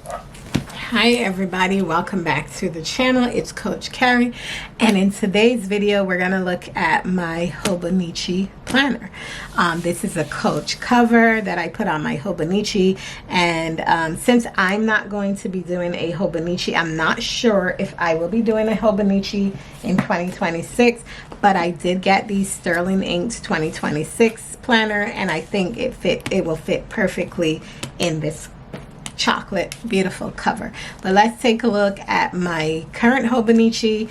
Hi everybody, welcome back to the channel. It's Coach Carrie, and in today's video we're going to look at my Hobonici planner. This is a Coach cover that I put on my Hobonici, and since I'm not going to be doing a Hobonici, I'm not sure if I will be doing a Hobonici in 2026, but I did get the Sterling Inked 2026 planner, and I think it will fit perfectly in this chocolate beautiful cover. But let's take a look at my current Hobonici.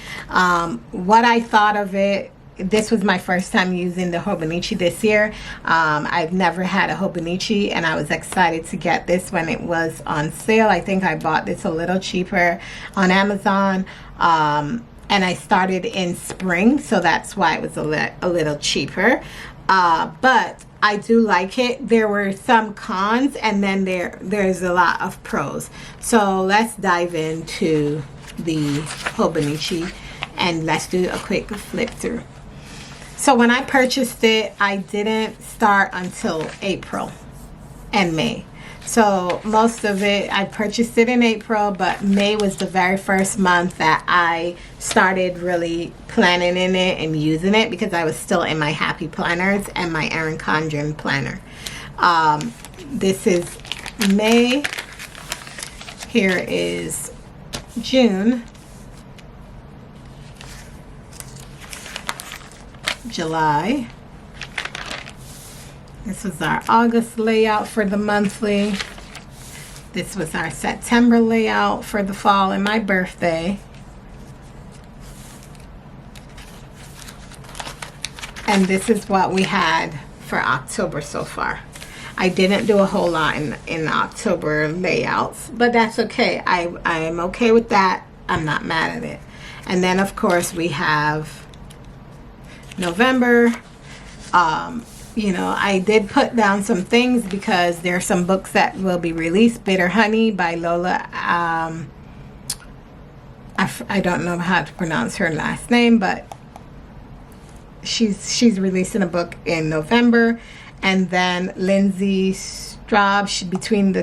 What I thought of it. This was my first time using the Hobonici this year. I've never had a Hobonici, and I was excited to get this when it was on sale. I think I bought this a little cheaper on Amazon, and I started in spring, so that's why it was a little cheaper. But I do like it. There were some cons, and then there's a lot of pros. So let's dive into the Hobonici and let's do a quick flip through. So when I purchased it, I didn't start until April and May. So most of it, I purchased it in April, but May was the very first month that I started really planning in it and using it, because I was still in my Happy Planners and my Erin Condren planner. This is May. Here is June, July. This was our August layout for the monthly. This was our September layout for the fall and my birthday. And this is what we had for October so far. I didn't do a whole lot in October layouts, but that's okay. I'm okay with that. I'm not mad at it. And then of course we have November. You know, I did put down some things because there are some books that will be released. Bitter Honey by Lola. I don't know how to pronounce her last name, but she's releasing a book in November. And then Lindsay Straub, Between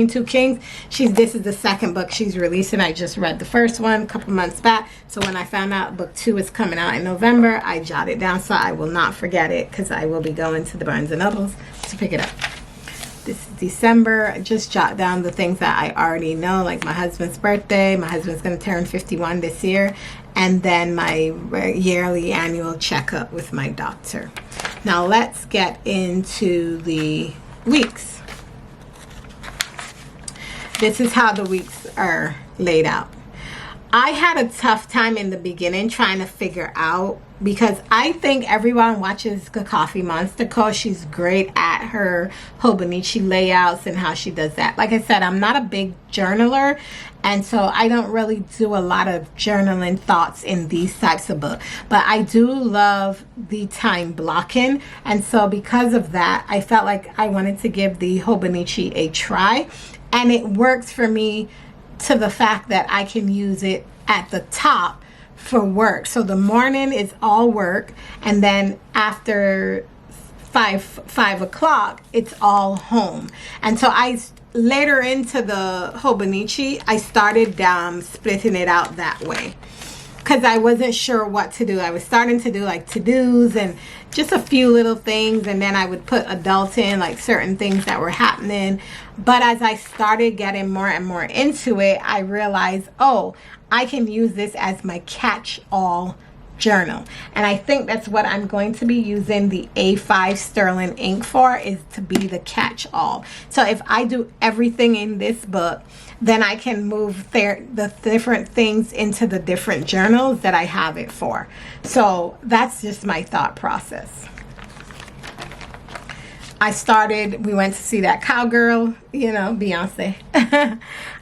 Two Kings. This is the second book she's releasing. I just read the first one a couple months back. So when I found out book 2 is coming out in November, I jotted it down so I will not forget it, because I will be going to the Barnes & Nobles to pick it up. This is December. I just jot down the things that I already know, like my husband's birthday. My husband's going to turn 51 this year. And then my yearly annual checkup with my doctor. Now let's get into the weeks. This is how the weeks are laid out. I had a tough time in the beginning trying to figure out, because I think everyone watches the Coffee Monster Co. She's great at her Hobonici layouts and how she does that. Like I said, I'm not a big journaler, and so I don't really do a lot of journaling thoughts in these types of books. But I do love the time blocking, and so because of that, I felt like I wanted to give the Hobonici a try. And it works for me to the fact that I can use it at the top for work. So the morning is all work, and then after 5 o'clock, it's all home. And so later into the Hobonici, I started splitting it out that way, because I wasn't sure what to do. I was starting to do like to-dos and just a few little things, and then I would put adult in, like certain things that were happening. But as I started getting more and more into it, I realized, oh, I can use this as my catch-all journal. And I think that's what I'm going to be using the A5 Sterling ink for, is to be the catch-all. So if I do everything in this book, then I can move the different things into the different journals that I have it for. So that's just my thought process. We went to see that cowgirl, you know, Beyonce.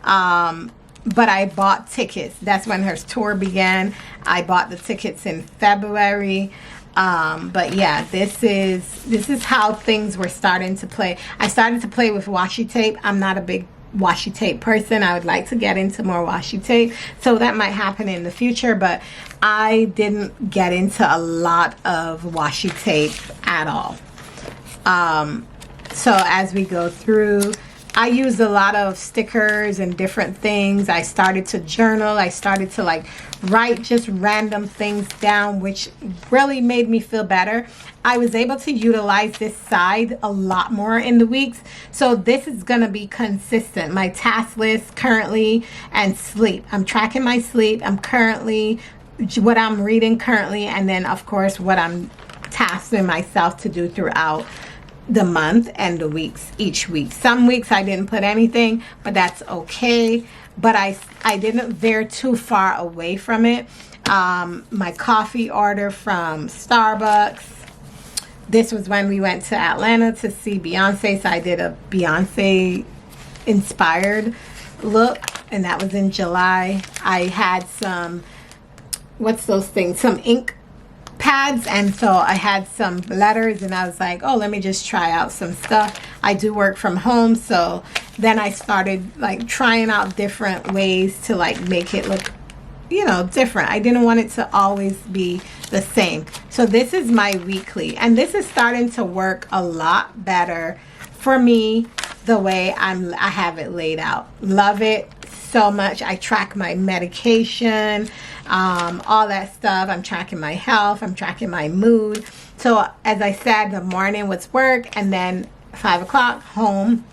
But I bought tickets. That's when her tour began. I bought the tickets in February. But yeah, this is how things were starting to play. I started to play with washi tape. I'm not a big washi tape person. I would like to get into more washi tape, so that might happen in the future, but I didn't get into a lot of washi tape at all. So as we go through, I used a lot of stickers and different things. I started to journal. I started to like write just random things down, which really made me feel better. I was able to utilize this side a lot more in the weeks. So this is going to be consistent. My task list currently, and sleep. I'm tracking my sleep. I'm currently, what I'm reading currently, and then of course what I'm tasking myself to do throughout the month and the weeks, each week. Some weeks I didn't put anything, but that's okay. But I didn't veer too far away from it. My coffee order from Starbucks. This was when we went to Atlanta to see Beyonce, so I did a Beyonce inspired look, and that was in July. I had some, what's those things, some ink pads, and so I had some letters, and I was like, oh, let me just try out some stuff. I do work from home, so then I started like trying out different ways to like make it look, you know, different. I didn't want it to always be the same. So this is my weekly, and this is starting to work a lot better for me the way I have it laid out. Love it so much. I track my medication, all that stuff. I'm tracking my health. I'm tracking my mood. So as I said, the morning was work, and then 5 o'clock home.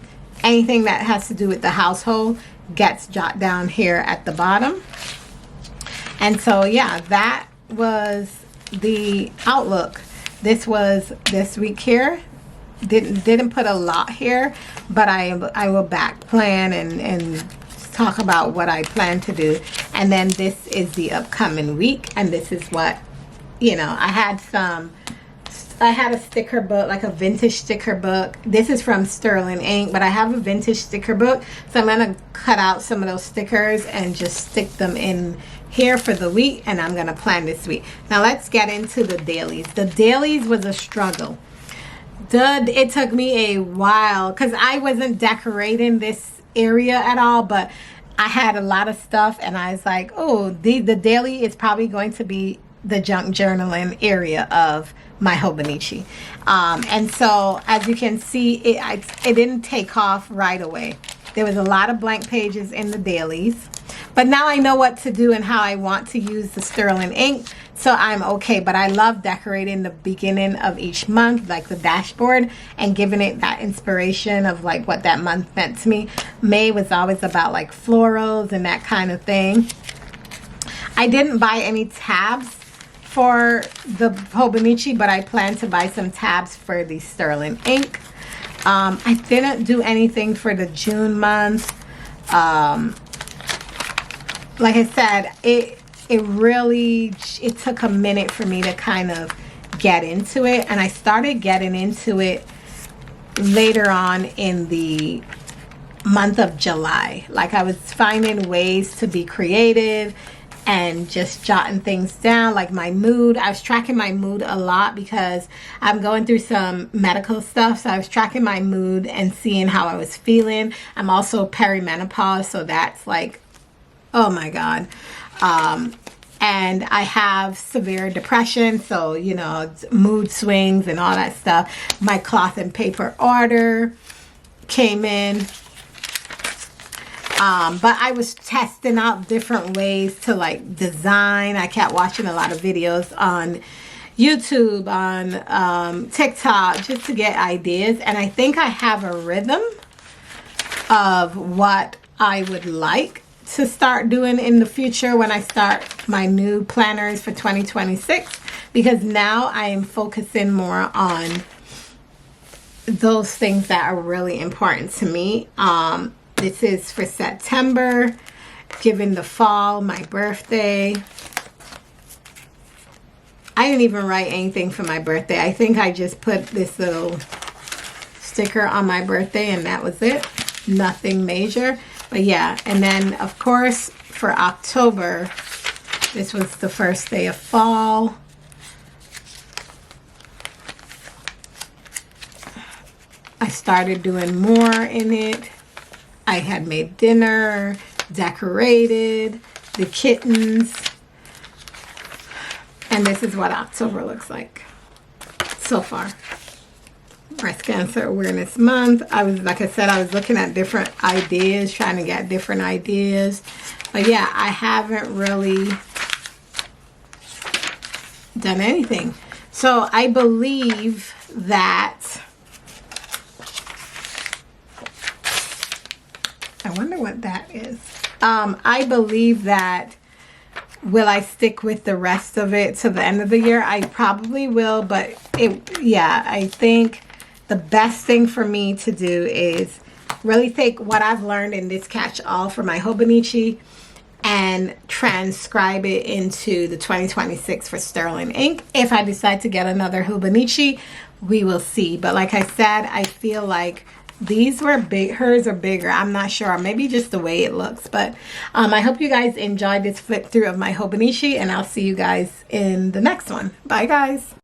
Anything that has to do with the household gets jotted down here at the bottom. And so yeah, that was the outlook. This was this week here. Didn't put a lot here, but I will back plan and talk about what I plan to do. And then this is the upcoming week, and this is what, you know, I had a sticker book, like a vintage sticker book. This is from Sterling Ink, but I have a vintage sticker book, so I'm gonna cut out some of those stickers and just stick them in here for the week, and I'm gonna plan this week. Now let's get into the dailies. The dailies was a struggle. It took me a while because I wasn't decorating this area at all, but I had a lot of stuff, and I was like, oh, the daily is probably going to be the junk journaling area of my Hobonichi. And so as you can see, it didn't take off right away. There was a lot of blank pages in the dailies, but now I know what to do and how I want to use the Sterling ink, so I'm okay. But I love decorating the beginning of each month, like the dashboard, and giving it that inspiration of like what that month meant to me. May was always about like florals and that kind of thing. I didn't buy any tabs for the Hobonichi, but I plan to buy some tabs for the Sterling ink. I didn't do anything for the June month. Like I said, it took a minute for me to kind of get into it, and I started getting into it later on in the month of July. Like I was finding ways to be creative and just jotting things down, like my mood. I was tracking my mood a lot because I'm going through some medical stuff, so I was tracking my mood and seeing how I was feeling. I'm also perimenopause, so that's like, oh my God. And I have severe depression, so, you know, mood swings and all that stuff. My cloth and paper order came in. But I was testing out different ways to like design. I kept watching a lot of videos on YouTube, on TikTok, just to get ideas. And I think I have a rhythm of what I would like to start doing in the future when I start my new planners for 2026, because now I am focusing more on those things that are really important to me. This is for September, given the fall, my birthday. I didn't even write anything for my birthday. I think I just put this little sticker on my birthday and that was it. Nothing major. But yeah, and then of course for October, this was the first day of fall. I started doing more in it. I had made dinner, decorated, the kittens. And this is what October looks like so far. Breast Cancer Awareness Month. Like I said, I was looking at different ideas, trying to get different ideas. But yeah, I haven't really done anything. So I believe that, I wonder what that is. I believe that, will I stick with the rest of it to the end of the year? I probably will, but I think the best thing for me to do is really take what I've learned in this catch-all for my Hobonichi and transcribe it into the 2026 for Sterling ink. If I decide to get another Hobonichi, we will see. But like I said, I feel like these were big. Hers are bigger. I'm not sure. Maybe just the way it looks. But I hope you guys enjoyed this flip through of my Hobonichi, and I'll see you guys in the next one. Bye, guys.